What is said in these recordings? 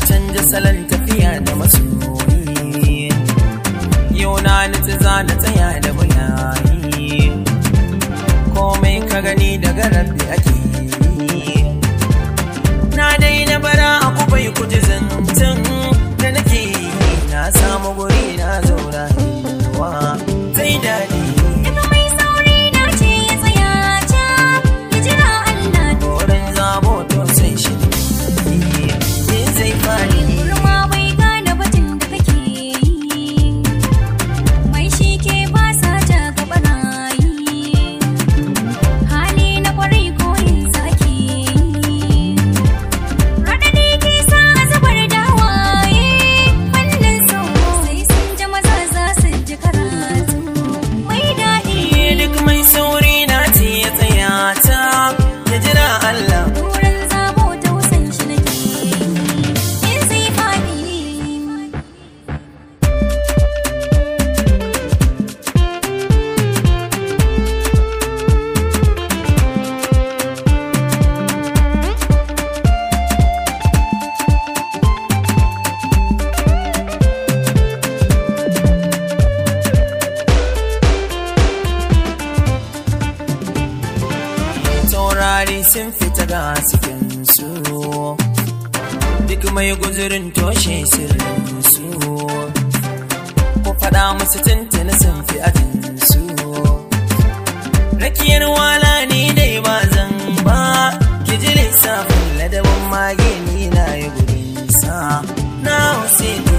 canja salon tafiya da masoyi, yau na nutsu za na tsaya da bayani, komai ka gani daga rabbi ake yi. Na daina bara a kubai kuji zancen da nake yi, na samu guri na zauna wa sai daɗi. Taurari sun fita ga cikinsu, duk mai guzurin toshe sirrinsu, ku faɗa musu tuntuni sun fi ajinsu. Rakiyar wala ni dai ba zan ba, ki ji lissafin ladabin mage ni na yi gudunsa na hausa ne.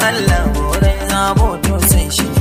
Allah, wurin zabo to sai shi.